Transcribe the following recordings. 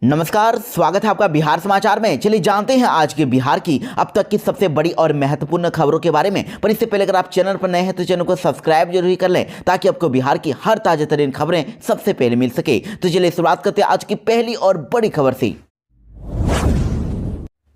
नमस्कार, स्वागत है आपका बिहार समाचार में। चलिए जानते हैं आज के बिहार की अब तक की सबसे बड़ी और महत्वपूर्ण खबरों के बारे में। पर इससे पहले अगर आप चैनल पर नए हैं तो चैनल को सब्सक्राइब जरूर कर लें ताकि आपको बिहार की हर ताजा तरीन खबरें सबसे पहले मिल सके। तो चलिए शुरुआत करते हैं आज की पहली और बड़ी खबर से।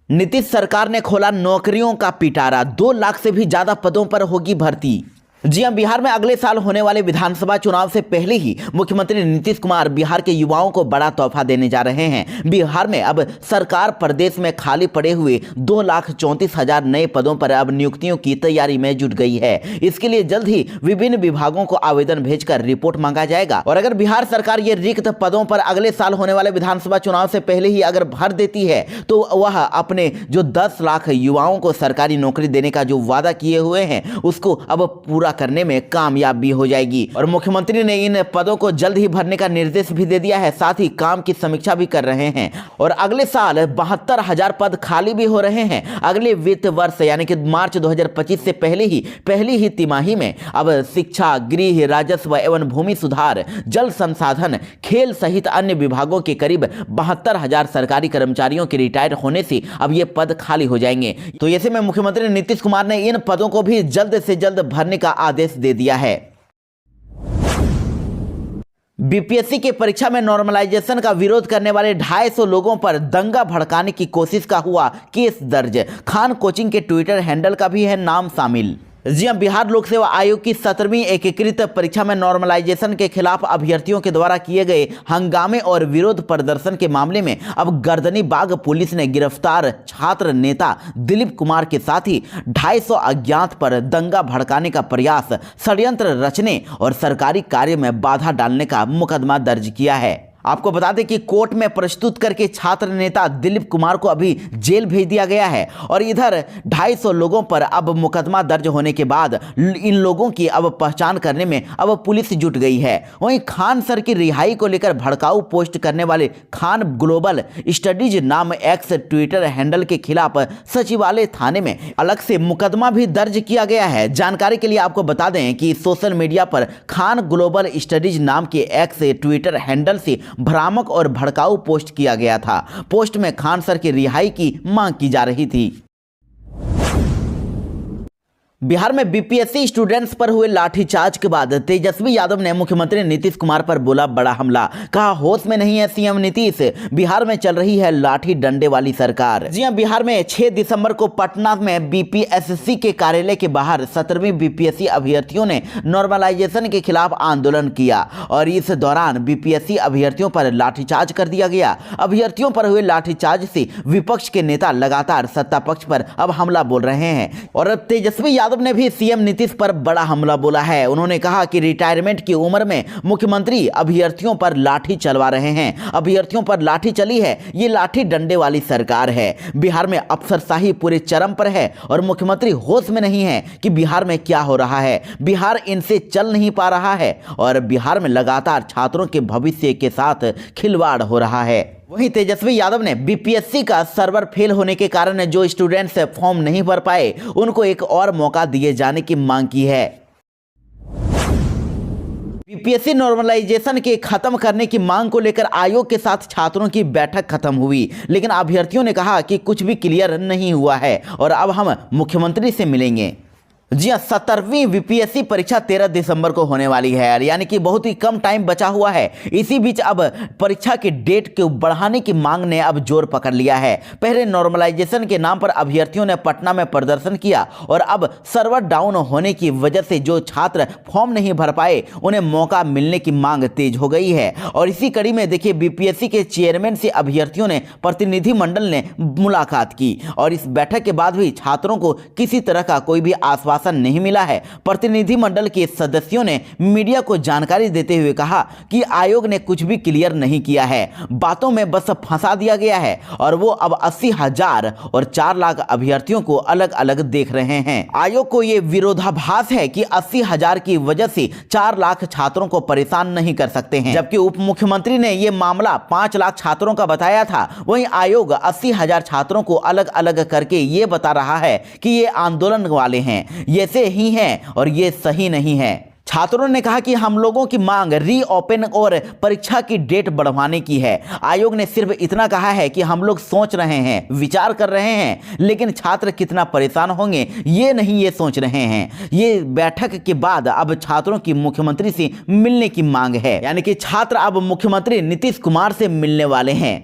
नीतीश सरकार ने खोला नौकरियों का पिटारा, 2 लाख से भी ज्यादा पदों पर होगी भर्ती। जी हां, बिहार में अगले साल होने वाले विधानसभा चुनाव से पहले ही मुख्यमंत्री नीतीश कुमार बिहार के युवाओं को बड़ा तोहफा देने जा रहे हैं। बिहार में अब सरकार प्रदेश में खाली पड़े हुए 2,34,000 नए पदों पर अब नियुक्तियों की तैयारी में जुट गई है। इसके लिए जल्द ही विभिन्न विभागों को आवेदन भेजकर रिपोर्ट मांगा जाएगा और अगर बिहार सरकार ये रिक्त पदों पर अगले साल होने वाले विधानसभा चुनाव से पहले ही अगर भर देती है तो वह अपने जो 10 लाख युवाओं को सरकारी नौकरी देने का जो वादा किए हुए हैं उसको अब पूरा करने में कामयाब भी हो जाएगी। और मुख्यमंत्री ने इन पदों को जल्द ही भरने का निर्देश भी दे दिया है, साथ ही काम की समीक्षा भी कर रहे हैं। और अगले साल 72,000 पद खाली भी हो रहे हैं। अगले वित्त वर्ष यानी कि मार्च 2025 से पहली ही तिमाही में अब शिक्षा, गृह, राजस्व एवं भूमि सुधार, जल संसाधन, खेल सहित अन्य विभागों के करीब 72,000 सरकारी कर्मचारियों के रिटायर होने से अब ये पद खाली हो जाएंगे। तो ऐसे में मुख्यमंत्री नीतीश कुमार ने इन पदों को भी जल्द से जल्द भरने का आदेश दे दिया है। बीपीएससी के परीक्षा में नॉर्मलाइजेशन का विरोध करने वाले 250 लोगों पर दंगा भड़काने की कोशिश का हुआ केस दर्ज। खान कोचिंग के ट्विटर हैंडल का भी है नाम शामिल। जी हां, बिहार लोक सेवा आयोग की 17वीं एकीकृत परीक्षा में नॉर्मलाइजेशन के खिलाफ अभ्यर्थियों के द्वारा किए गए हंगामे और विरोध प्रदर्शन के मामले में अब गर्दनीबाग पुलिस ने गिरफ्तार छात्र नेता दिलीप कुमार के साथ ही 250 अज्ञात पर दंगा भड़काने का प्रयास, षड्यंत्र रचने और सरकारी कार्य में बाधा डालने का मुकदमा दर्ज किया है। आपको बता दें कि कोर्ट में प्रस्तुत करके छात्र नेता दिलीप कुमार को अभी जेल भेज दिया गया है और इधर 250 लोगों पर अब मुकदमा दर्ज होने के बाद इन लोगों की अब पहचान करने में अब पुलिस जुट गई है। वहीं खान सर की रिहाई को लेकर भड़काऊ पोस्ट करने वाले खान ग्लोबल स्टडीज नाम एक्स ट्विटर हैंडल के खिलाफ सचिवालय थाने में अलग से मुकदमा भी दर्ज किया गया है। जानकारी के लिए आपको बता दें कि सोशल मीडिया पर खान ग्लोबल स्टडीज नाम के एक्स ट्विटर हैंडल से भ्रामक और भड़काऊ पोस्ट किया गया था। पोस्ट में खान सर की रिहाई की मांग की जा रही थी। बिहार में बीपीएससी स्टूडेंट्स पर हुए लाठीचार्ज के बाद तेजस्वी यादव ने मुख्यमंत्री नीतीश कुमार पर बोला बड़ा हमला। कहा होश में नहीं है सीएम नीतीश, बिहार में चल रही है लाठी डंडे वाली सरकार। जी हां, बिहार में 6 दिसंबर को पटना में बीपीएससी के कार्यालय के बाहर 17वीं बीपीएससी अभ्यर्थियों ने नॉर्मलाइजेशन के खिलाफ आंदोलन किया और इस दौरान बीपीएससी अभ्यर्थियों पर लाठीचार्ज कर दिया गया। अभ्यर्थियों पर हुए लाठीचार्ज से विपक्ष के नेता लगातार सत्ता पक्ष पर अब हमला बोल रहे हैं और अब तेजस्वी यादव ने भी सीएम नीतीश पर बड़ा हमला बोला है। उन्होंने कहा कि रिटायरमेंट की उम्र में मुख्यमंत्री अभ्यर्थियों पर लाठी चलवा रहे हैं। अभ्यर्थियों पर लाठी चली है, ये लाठी डंडे वाली सरकार है। बिहार में अफसरशाही पूरे चरम पर है और मुख्यमंत्री होश में नहीं है कि बिहार में क्या हो रहा है। बिहार इनसे चल नहीं पा रहा है और बिहार में लगातार छात्रों के भविष्य के साथ खिलवाड़ हो रहा है। वहीं तेजस्वी यादव ने बीपीएससी का सर्वर फेल होने के कारण जो स्टूडेंट्स फॉर्म नहीं भर पाए उनको एक और मौका दिए जाने की मांग की है। बीपीएससी नॉर्मलाइजेशन के खत्म करने की मांग को लेकर आयोग के साथ छात्रों की बैठक खत्म हुई, लेकिन अभ्यर्थियों ने कहा कि कुछ भी क्लियर नहीं हुआ है और अब हम मुख्यमंत्री से मिलेंगे। जी हाँ, 17वीं बीपीएससी परीक्षा 13 दिसंबर को होने वाली है, यानी कि बहुत ही कम टाइम बचा हुआ है। इसी बीच अब परीक्षा की डेट को बढ़ाने की मांग ने अब जोर पकड़ लिया है। पहले नॉर्मलाइजेशन के नाम पर अभ्यर्थियों ने पटना में प्रदर्शन किया और अब सर्वर डाउन होने की वजह से जो छात्र फॉर्म नहीं भर पाए उन्हें मौका मिलने की मांग तेज हो गई है। और इसी कड़ी में देखिए बीपीएससी के चेयरमैन से अभ्यर्थियों ने प्रतिनिधिमंडल ने मुलाकात की और इस बैठक के बाद भी छात्रों को किसी तरह का कोई भी आश्वासन नहीं मिला है। प्रतिनिधिमंडल के सदस्यों ने मीडिया को जानकारी देते हुए कहा कि आयोग ने कुछ भी क्लियर नहीं किया है, बातों में बस फंसा दिया गया है और वो अब 80,000 और 4 लाख अभ्यर्थियों को अलग अलग देख रहे हैं। आयोग को ये विरोधाभास है कि 80,000 की वजह से 4 लाख छात्रों को परेशान नहीं कर सकते हैं, जबकि उप मुख्यमंत्री ने ये मामला 5 लाख छात्रों का बताया था। वहीं आयोग 80,000 छात्रों को अलग अलग करके ये बता रहा है कि ये आंदोलन वाले हैं, ये से ही हैं और ये सही नहीं है। छात्रों ने कहा कि हम लोगों की मांग रीओपन और परीक्षा की डेट बढ़वाने की है। आयोग ने सिर्फ इतना कहा है कि हम लोग सोच रहे हैं, विचार कर रहे हैं, लेकिन छात्र कितना परेशान होंगे ये सोच रहे हैं। ये बैठक के बाद अब छात्रों की मुख्यमंत्री से मिलने की मांग है, यानी कि छात्र अब मुख्यमंत्री नीतीश कुमार से मिलने वाले हैं।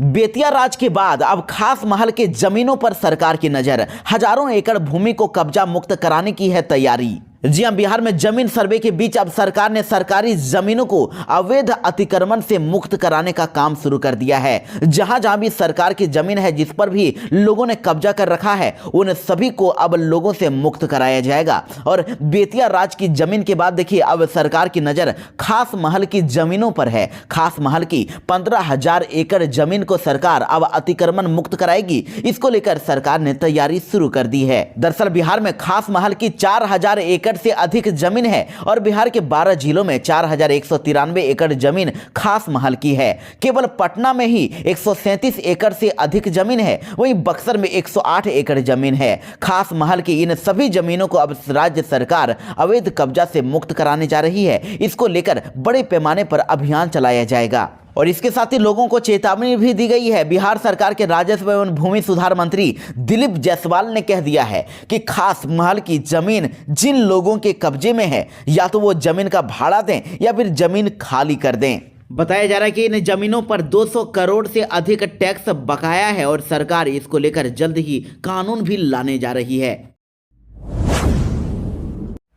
बेतिया राज के बाद अब खास महल के जमीनों पर सरकार की नजर। हजारों एकड़ भूमि को कब्जा मुक्त कराने की है तैयारी। जी हां, बिहार में जमीन सर्वे के बीच अब सरकार ने सरकारी जमीनों को अवैध अतिक्रमण से मुक्त कराने का काम शुरू कर दिया है। जहां जहां भी सरकार की जमीन है, जिस पर भी लोगों ने कब्जा कर रखा है, उन सभी को अब लोगों से मुक्त कराया जाएगा। और बेतिया राज की जमीन के बाद देखिए अब सरकार की नजर खास महल की जमीनों पर है। खास महल की 15,000 एकड़ जमीन को सरकार अब अतिक्रमण मुक्त कराएगी। इसको लेकर सरकार ने तैयारी शुरू कर दी है। दरअसल बिहार में खास महल की 4,000 एकड़ से अधिक जमीन है और बिहार के 12 जिलों में 4,193 एकड़ जमीन खास महल की है। केवल पटना में ही 137 एकड़ से अधिक जमीन है, वहीं बक्सर में 108 एकड़ जमीन है। खास महल की इन सभी जमीनों को अब राज्य सरकार अवैध कब्जा से मुक्त कराने जा रही है। इसको लेकर बड़े पैमाने पर अभियान चलाया जाएगा और इसके साथ ही लोगों को चेतावनी भी दी गई है। बिहार सरकार के राजस्व एवं भूमि सुधार मंत्री दिलीप जायसवाल ने कह दिया है कि खास महल की जमीन जिन लोगों के कब्जे में है, या तो वो जमीन का भाड़ा दें या फिर जमीन खाली कर दें। बताया जा रहा है कि इन जमीनों पर 200 करोड़ से अधिक टैक्स बकाया है और सरकार इसको लेकर जल्द ही कानून भी लाने जा रही है।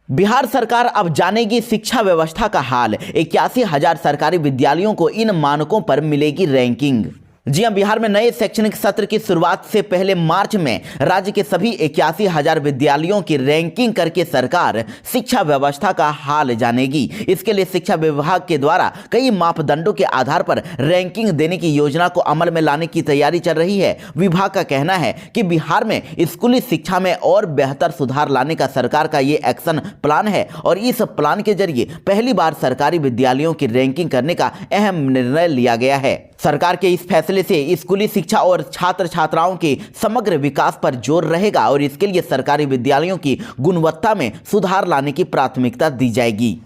बिहार सरकार अब जानेगी शिक्षा व्यवस्था का हाल। 81,000 सरकारी विद्यालयों को इन मानकों पर मिलेगी रैंकिंग। जी हां, बिहार में नए शैक्षणिक सत्र की शुरुआत से पहले मार्च में राज्य के सभी 81,000 विद्यालयों की रैंकिंग करके सरकार शिक्षा व्यवस्था का हाल जानेगी। इसके लिए शिक्षा विभाग के द्वारा कई मापदंडों के आधार पर रैंकिंग देने की योजना को अमल में लाने की तैयारी चल रही है। विभाग का कहना है कि बिहार में स्कूली शिक्षा में और बेहतर सुधार लाने का सरकार का ये एक्शन प्लान है और इस प्लान के जरिए पहली बार सरकारी विद्यालयों की रैंकिंग करने का अहम निर्णय लिया गया है। सरकार के इस फैसले से स्कूली शिक्षा और छात्र छात्राओं के समग्र विकास पर जोर रहेगा और इसके लिए सरकारी विद्यालयों की गुणवत्ता में सुधार लाने की प्राथमिकता दी जाएगी।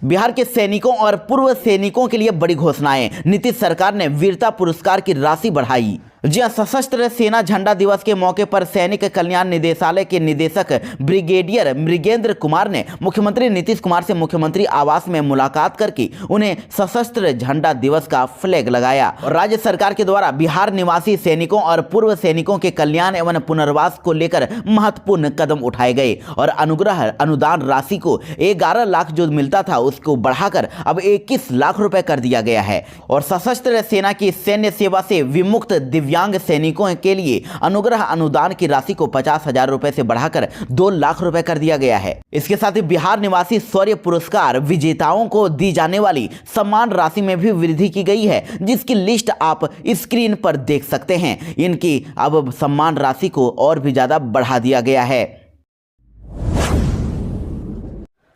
बिहार के सैनिकों और पूर्व सैनिकों के लिए बड़ी घोषणाएं। नीतीश सरकार ने वीरता पुरस्कार की राशि बढ़ाई। जी हां, सशस्त्र सेना झंडा दिवस के मौके पर सैनिक कल्याण निदेशालय के निदेशक ब्रिगेडियर मृगेंद्र कुमार ने मुख्यमंत्री नीतीश कुमार से मुख्यमंत्री आवास में मुलाकात करके उन्हें सशस्त्र झंडा दिवस का फ्लैग लगाया और राज्य सरकार के द्वारा बिहार निवासी सैनिकों और पूर्व सैनिकों के कल्याण एवं पुनर्वास को लेकर महत्वपूर्ण कदम उठाए गए और अनुग्रह अनुदान राशि को 11 लाख जो मिलता था उसको बढ़ाकर अब 21 लाख रुपए कर दिया गया है और सशस्त्र सेना की सैन्य सेवा से विमुक्त दिव्यांग सैनिकों के लिए अनुग्रह अनुदान की राशि को 50,000 रुपए से बढ़ाकर 2 लाख रुपए कर दिया गया है। इसके साथ ही बिहार निवासी शौर्य पुरस्कार विजेताओं को दी जाने वाली सम्मान राशि में भी वृद्धि की गई है, जिसकी लिस्ट आप स्क्रीन पर देख सकते हैं। इनकी अब सम्मान राशि को और भी ज्यादा बढ़ा दिया गया है।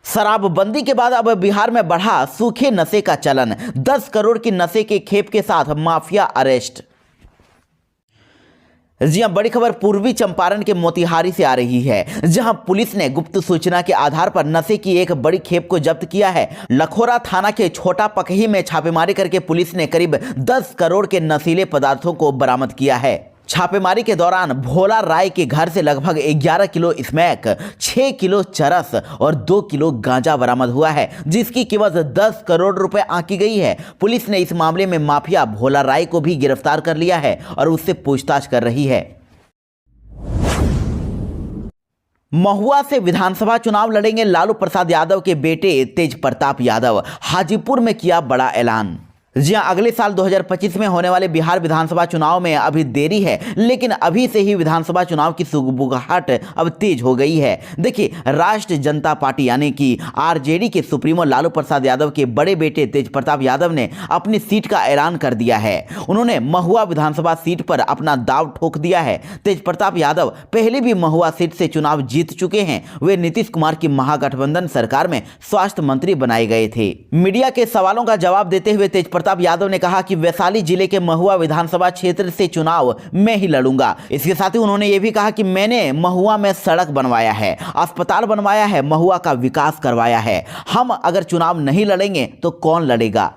शराबबंदी के बाद अब बिहार में बढ़ा सूखे नशे का चलन। 10 करोड़ की नशे के खेप के साथ माफिया अरेस्ट। जी हां, बड़ी खबर पूर्वी चंपारण के मोतिहारी से आ रही है, जहां पुलिस ने गुप्त सूचना के आधार पर नशे की एक बड़ी खेप को जब्त किया है। लखोरा थाना के छोटा पकही में छापेमारी करके पुलिस ने करीब 10 करोड़ के नशीले पदार्थों को बरामद किया है। छापेमारी के दौरान भोला राय के घर से लगभग 11 किलो स्मैक, 6 किलो चरस और 2 किलो गांजा बरामद हुआ है, जिसकी कीमत 10 करोड़ रुपए आंकी गई है। पुलिस ने इस मामले में माफिया भोला राय को भी गिरफ्तार कर लिया है और उससे पूछताछ कर रही है। महुआ से विधानसभा चुनाव लड़ेंगे लालू प्रसाद यादव के बेटे तेज प्रताप यादव। हाजीपुर में किया बड़ा ऐलान। जी हां, अगले साल 2025 में होने वाले बिहार विधानसभा चुनाव में अभी देरी है, लेकिन अभी से ही विधानसभा चुनाव की सुगबुगाहट अब तेज हो गई है। देखिए, राष्ट्रीय जनता पार्टी यानी कि आरजेडी के सुप्रीमो लालू प्रसाद यादव के बड़े बेटे तेज प्रताप यादव ने अपनी सीट का ऐलान कर दिया है। उन्होंने महुआ विधानसभा सीट पर अपना दाव ठोक दिया है। तेज प्रताप यादव पहले भी महुआ सीट से चुनाव जीत चुके हैं। वे नीतीश कुमार की महागठबंधन सरकार में स्वास्थ्य मंत्री बनाए गए थे। मीडिया के सवालों का जवाब देते हुए तेज प्रताप यादव ने कहा कि वैशाली जिले के महुआ विधानसभा क्षेत्र से चुनाव मैं ही लड़ूंगा। इसके साथ ही उन्होंने ये भी कहा कि मैंने महुआ में सड़क बनवाया है, अस्पताल बनवाया है, महुआ का विकास करवाया है। हम अगर चुनाव नहीं लड़ेंगे तो कौन लड़ेगा।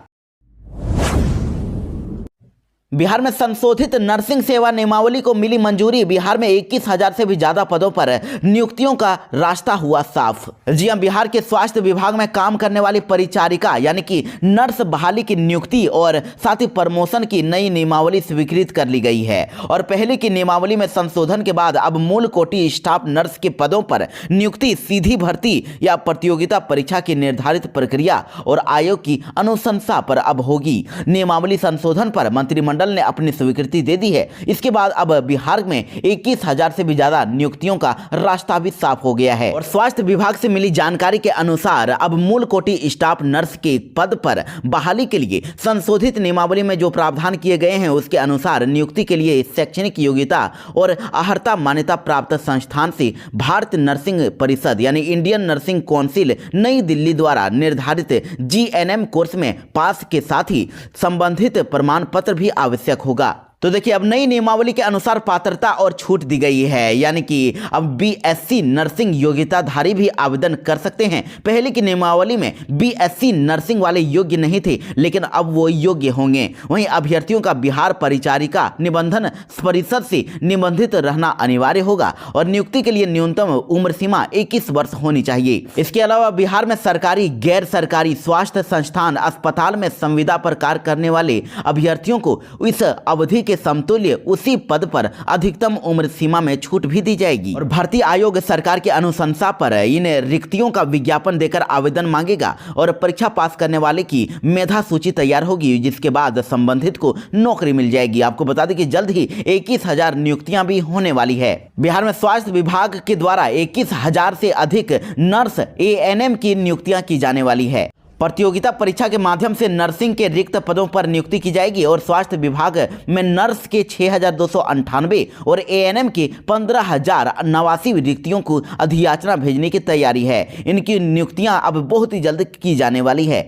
बिहार में संशोधित नर्सिंग सेवा नियमावली को मिली मंजूरी। बिहार में 21,000 से भी ज्यादा पदों पर नियुक्तियों का रास्ता हुआ साफ। जी हां, बिहार के स्वास्थ्य विभाग में काम करने वाली परिचारिका यानी कि नर्स बहाली की नियुक्ति और साथ ही प्रमोशन की नई नियमावली स्वीकृत कर ली गई है। और पहले की नियमावली में संशोधन के बाद अब मूल कोटि स्टाफ नर्स के पदों पर नियुक्ति सीधी भर्ती या प्रतियोगिता परीक्षा की निर्धारित प्रक्रिया और आयोग की अनुशंसा पर अब होगी। नियमावली संशोधन पर मंत्रिमंडल ने अपनी स्वीकृति दे दी है। इसके बाद अब बिहार में 21,000 से भी ज्यादा नियुक्तियों का रास्ता भी साफ हो गया है। और स्वास्थ्य विभाग से मिली जानकारी के अनुसार अब मूल कोटि स्टाफ नर्स के पद पर बहाली के लिए संशोधित नियमावली में जो प्रावधान किए गए हैं उसके अनुसार नियुक्ति के लिए शैक्षणिक योग्यता और अर्हता मान्यता प्राप्त संस्थान से भारतीय नर्सिंग परिषद यानी इंडियन नर्सिंग काउंसिल नई दिल्ली द्वारा निर्धारित GNM कोर्स में पास के साथ ही संबंधित प्रमाण पत्र भी आवश्यक होगा। तो देखिए, अब नई नियमावली के अनुसार पात्रता और छूट दी गई है, यानी कि अब BSc नर्सिंग योग्यताधारी भी आवेदन कर सकते हैं। पहले की नियमावली में BSc नर्सिंग वाले योग्य नहीं थे, लेकिन अब वो योग्य होंगे। वहीं अभ्यर्थियों का बिहार परिचारिका निबंधन परिषद से निबंधित रहना अनिवार्य होगा और नियुक्ति के लिए न्यूनतम उम्र सीमा 21 वर्ष होनी चाहिए। इसके अलावा बिहार में सरकारी गैर सरकारी स्वास्थ्य संस्थान अस्पताल में संविदा पर कार्य करने वाले अभ्यर्थियों को इस अवधि के समतुल्य उसी पद पर अधिकतम उम्र सीमा में छूट भी दी जाएगी। और भर्ती आयोग सरकार की अनुशंसा पर इन रिक्तियों का विज्ञापन देकर आवेदन मांगेगा और परीक्षा पास करने वाले की मेधा सूची तैयार होगी, जिसके बाद संबंधित को नौकरी मिल जाएगी। आपको बता दें कि जल्द ही 21,000 नियुक्तियां भी होने वाली है। बिहार में स्वास्थ्य विभाग के द्वारा 21,000 से अधिक नर्स ANM की नियुक्तियां की जाने वाली है। प्रतियोगिता परीक्षा के माध्यम से नर्सिंग के रिक्त पदों पर नियुक्ति की जाएगी और स्वास्थ्य विभाग में नर्स के 6,298 और ANM की 15,089 रिक्तियों को अधियाचना भेजने की तैयारी है। इनकी नियुक्तियां अब बहुत ही जल्द की जाने वाली है।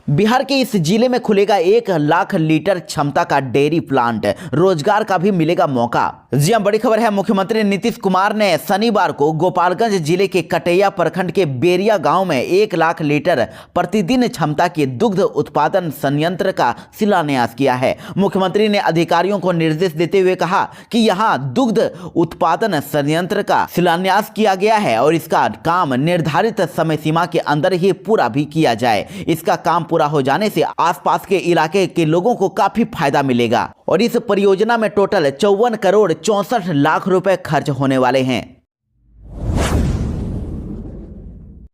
बिहार के इस जिले में खुलेगा 1 लाख लीटर क्षमता का डेयरी प्लांट, रोजगार का भी मिलेगा मौका। जी हां, बड़ी खबर है। मुख्यमंत्री नीतीश कुमार ने शनिवार को गोपालगंज जिले के कटैया प्रखंड के बेरिया गांव में 1 लाख लीटर प्रतिदिन क्षमता के दुग्ध उत्पादन संयंत्र का शिलान्यास किया है। मुख्यमंत्री ने अधिकारियों को निर्देश देते हुए कहा कि यहां दुग्ध उत्पादन संयंत्र का शिलान्यास किया गया है और इसका काम निर्धारित समय सीमा के अंदर ही पूरा भी किया जाए। इसका काम पूरा हो जाने से आसपास के इलाके के लोगों को काफी फायदा मिलेगा और इस परियोजना में टोटल 54 करोड़ 64 लाख रुपए खर्च होने वाले हैं।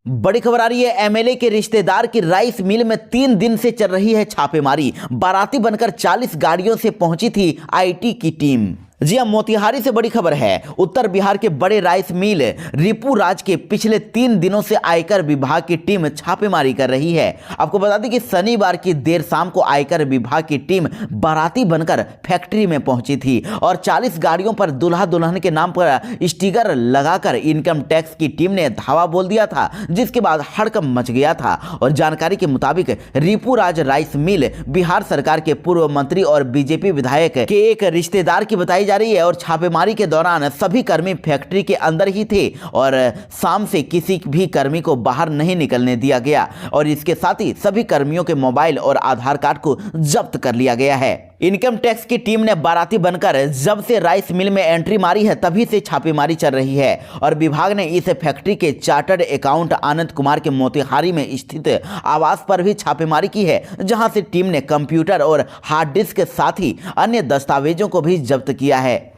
बड़ी खबर आ रही है। MLA के रिश्तेदार की राइस मिल में 3 दिन से चल रही है छापेमारी। बाराती बनकर 40 गाड़ियों से पहुंची थी IT की टीम। जी हां, मोतिहारी से बड़ी खबर है। उत्तर बिहार के बड़े राइस मिल रिपू राज के पिछले 3 दिनों से आयकर विभाग की टीम छापेमारी कर रही है। आपको बता दें कि शनिवार की देर शाम को आयकर विभाग की टीम बाराती बनकर फैक्ट्री में पहुंची थी और 40 गाड़ियों पर दुल्हा दुल्हन के नाम पर स्टिकर लगाकर इनकम टैक्स की टीम ने धावा बोल दिया था, जिसके बाद हड़कंप मच गया था। और जानकारी के मुताबिक रिपू राज राइस मिल बिहार सरकार के पूर्व मंत्री और BJP विधायक के एक रिश्तेदार की बताई जा रही है और छापेमारी के दौरान सभी कर्मी फैक्ट्री के अंदर ही थे और शाम से किसी भी कर्मी को बाहर नहीं निकलने दिया गया और इसके साथ ही सभी कर्मियों के मोबाइल और आधार कार्ड को जब्त कर लिया गया है। इनकम टैक्स की टीम ने बाराती बनकर जब से राइस मिल में एंट्री मारी है तभी से छापेमारी चल रही है और विभाग ने इस फैक्ट्री के चार्टर्ड अकाउंट आनंद कुमार के मोतिहारी में स्थित आवास पर भी छापेमारी की है, जहां से टीम ने कंप्यूटर और हार्ड डिस्क के साथ ही अन्य दस्तावेजों को भी जब्त किया है।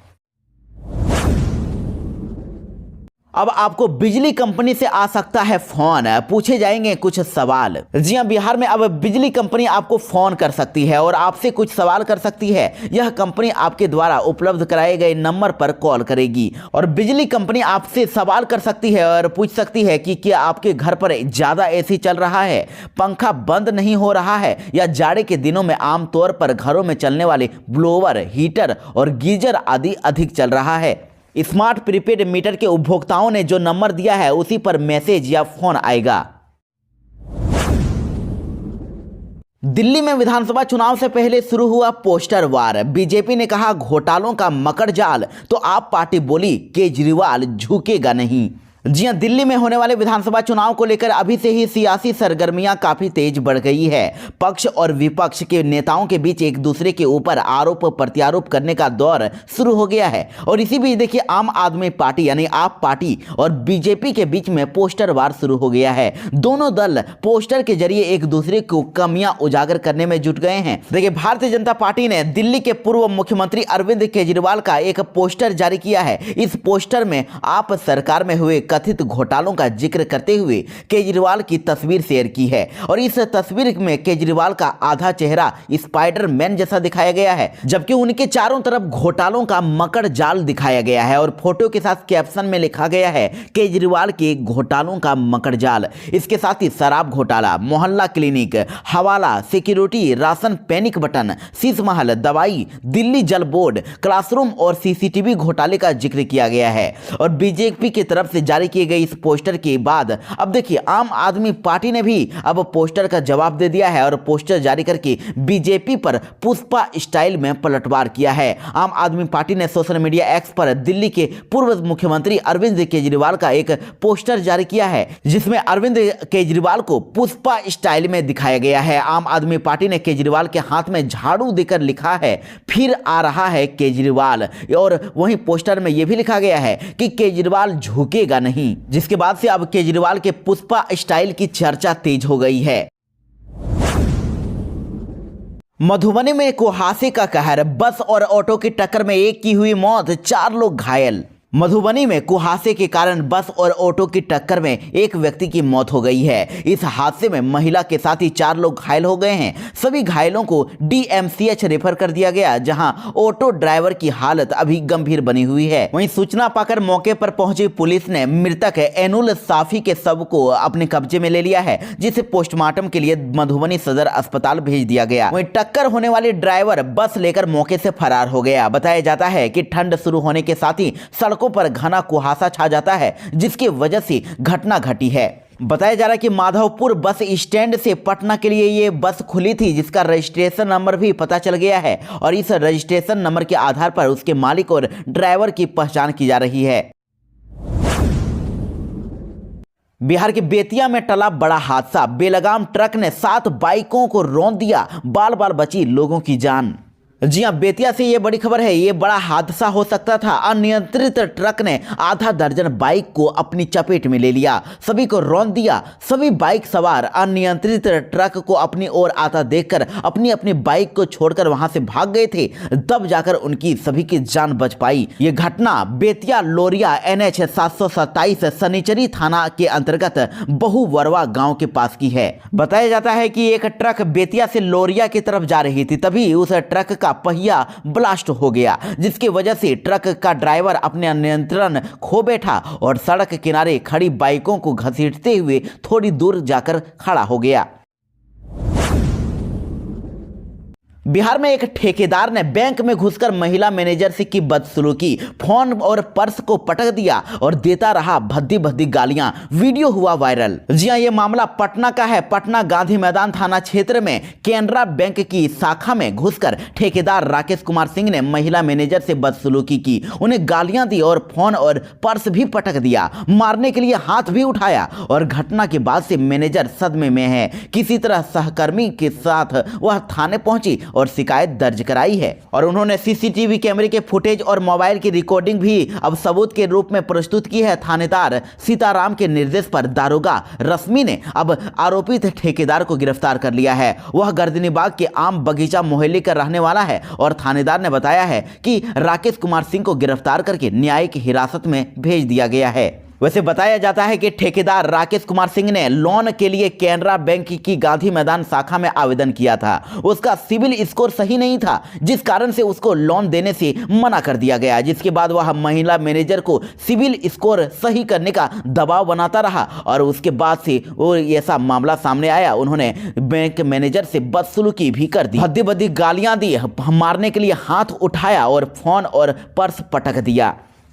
अब आपको बिजली कंपनी से आ सकता है फोन, पूछे जाएंगे कुछ सवाल। जी हां, बिहार में अब बिजली कंपनी आपको फोन कर सकती है और आपसे कुछ सवाल कर सकती है। यह कंपनी आपके द्वारा उपलब्ध कराए गए नंबर पर कॉल करेगी और बिजली कंपनी आपसे सवाल कर सकती है और पूछ सकती है कि क्या आपके घर पर ज्यादा AC चल रहा है, पंखा बंद नहीं हो रहा है या जाड़े के दिनों में आमतौर पर घरों में चलने वाले ब्लोवर, हीटर और गीजर आदि अधिक चल रहा है। स्मार्ट प्रीपेड मीटर के उपभोक्ताओं ने जो नंबर दिया है उसी पर मैसेज या फोन आएगा। दिल्ली में विधानसभा चुनाव से पहले शुरू हुआ पोस्टर वार। बीजेपी ने कहा घोटालों का मकर जाल, तो आप पार्टी बोली केजरीवाल झुकेगा नहीं। जी हां, दिल्ली में होने वाले विधानसभा चुनाव को लेकर अभी से ही सियासी सरगर्मियां काफी तेज बढ़ गई है। पक्ष और विपक्ष के नेताओं के बीच एक दूसरे के ऊपर आरोप प्रत्यारोप करने का दौर शुरू हो गया है। और इसी बीच देखिए, आम आदमी पार्टी यानी आप पार्टी और बीजेपी के बीच में पोस्टर वार शुरू हो गया है। दोनों दल पोस्टर के जरिए एक दूसरे को कमियां उजागर करने में जुट गए हैं। देखिए, भारतीय जनता पार्टी ने दिल्ली के पूर्व मुख्यमंत्री अरविंद केजरीवाल का एक पोस्टर जारी किया है। इस पोस्टर में आप सरकार में हुए कथित घोटालों का जिक्र करते हुए केजरीवाल की तस्वीर शेयर की है। और इस तस्वीर में केजरीवाल का आधा चेहरा स्पाइडरमैन जैसा दिखाया गया है, जबकि उनके चारों तरफ घोटालों का मकड़ जाल दिखाया गया है। और फोटो के साथ कैप्शन में लिखा गया है केजरीवाल के घोटालों का मकड़ जाल। इसके साथ ही शराब घोटाला, मोहल्ला क्लिनिक, हवाला, security, ration panic button, Sheesh Mahal, दवाई, दिल्ली जल बोर्ड, क्लासरूम और सीसीटीवी घोटाले का जिक्र किया गया है। और बीजेपी की तरफ से जारी किए गए इस पोस्टर के बाद अब देखिए, आम आदमी पार्टी ने भी अब पोस्टर का जवाब दे दिया है और पोस्टर जारी करके बीजेपी पर पुष्पा स्टाइल में पलटवार किया है। आम आदमी पार्टी ने सोशल मीडिया एक्स पर दिल्ली के पूर्व मुख्यमंत्री अरविंद केजरीवाल का एक पोस्टर जारी किया है, जिसमें अरविंद केजरीवाल को पुष्पा स्टाइल में दिखाया गया है। आम आदमी पार्टी ने केजरीवाल के हाथ में झाड़ू देकर लिखा है फिर आ रहा है केजरीवाल। और वहीं पोस्टर में यह भी लिखा गया है कि केजरीवाल झुकेगा नहीं, जिसके बाद से अब केजरीवाल के पुष्पा स्टाइल की चर्चा तेज हो गई है। मधुबनी में कुहासे का कहर, बस और ऑटो की टक्कर में एक की हुई मौत, 4 लोग घायल। मधुबनी में कुहासे के कारण बस और ऑटो की टक्कर में एक व्यक्ति की मौत हो गई है। इस हादसे में महिला के साथ ही 4 लोग घायल हो गए हैं। सभी घायलों को डीएमसीएच रेफर कर दिया गया, जहां ऑटो ड्राइवर की हालत अभी गंभीर बनी हुई है। वहीं सूचना पाकर मौके पर पहुंची पुलिस ने मृतक एनुल साफी के शव को अपने कब्जे में ले लिया है, जिसे पोस्टमार्टम के लिए मधुबनी सदर अस्पताल भेज दिया गया। वहीं टक्कर होने वाली ड्राइवर बस लेकर मौके से फरार हो गया। बताया जाता है कि ठंड शुरू होने के साथ ही सड़कों पर घना कुहासा छा जाता है, जिसकी वजह से घटना घटी है। बताया जा रहा है कि माधवपुर बस स्टैंड से पटना के लिए ये बस खुली थी, जिसका रजिस्ट्रेशन नंबर भी पता चल गया है। और इस रजिस्ट्रेशन नंबर के आधार पर उसके मालिक और ड्राइवर की पहचान की जा रही है। बिहार के बेतिया में टला बड़ा हादसा, बेलगाम ट्रक ने 7 बाइकों को रौंद दिया, बाल बाल बची लोगों की जान। जी हां, बेतिया से ये बड़ी खबर है। ये बड़ा हादसा हो सकता था। अनियंत्रित ट्रक ने आधा दर्जन बाइक को अपनी चपेट में ले लिया, सभी को रौंद दिया। सभी बाइक सवार अनियंत्रित ट्रक को अपनी ओर आता देखकर अपनी अपनी बाइक को छोड़कर वहां से भाग गए थे, तब जाकर उनकी सभी की जान बच पाई। ये घटना बेतिया लोरिया NH 727 सनीचरी थाना के अंतर्गत बहुवरवा गांव के पास की है। बताया जाता है कि एक ट्रक बेतिया से लोरिया की तरफ जा रही थी, तभी उस ट्रक का पहिया ब्लास्ट हो गया, जिसकी वजह से ट्रक का ड्राइवर अपने नियंत्रण खो बैठा और सड़क किनारे खड़ी बाइकों को घसीटते हुए थोड़ी दूर जाकर खड़ा हो गया। बिहार में एक ठेकेदार ने बैंक में घुसकर महिला मैनेजर से की बदसलूकी, फोन और पर्स को पटक दिया और देता रहा भद्दी भद्दी गालियां। वीडियो हुआ वायरल। जी हां, यह मामला पटना का है। पटना गांधी मैदान थाना क्षेत्र में केनरा बैंक की शाखा में घुसकर ठेकेदार राकेश कुमार सिंह ने महिला मैनेजर से बदसलूकी की, उन्हें गालियां दी और फोन और पर्स भी पटक दिया, मारने के लिए हाथ भी उठाया। और घटना के बाद से मैनेजर सदमे में है। किसी तरह सहकर्मी के साथ वह थाने पहुंची और शिकायत दर्ज कराई है। और उन्होंने सीसीटीवी कैमरे के फुटेज और मोबाइल की रिकॉर्डिंग भी अब सबूत के रूप में प्रस्तुत की है। थानेदार सीताराम के निर्देश पर दारोगा रश्मि ने अब आरोपित ठेकेदार को गिरफ्तार कर लिया है। वह गर्दनीबाग के आम बगीचा मोहल्ले का रहने वाला है और थानेदार ने बताया है कि राकेश कुमार सिंह को गिरफ्तार करके न्यायिक हिरासत में भेज दिया गया है। वैसे बताया जाता है कि ठेकेदार राकेश कुमार सिंह ने लोन के लिए केनरा बैंक की गांधी मैदान शाखा में आवेदन किया था। उसका सिविल स्कोर सही नहीं था, जिस कारण से उसको लोन देने से मना कर दिया गया, जिसके बाद वह महिला मैनेजर को सिविल स्कोर सही करने का दबाव बनाता रहा और उसके बाद से वो ऐसा मामला सामने आया। उन्होंने बैंक मैनेजर से बदसलूकी भी कर दी, भद्दी भद्दी गालियां दी, मारने के लिए हाथ उठाया और फोन और पर्स पटक दिया।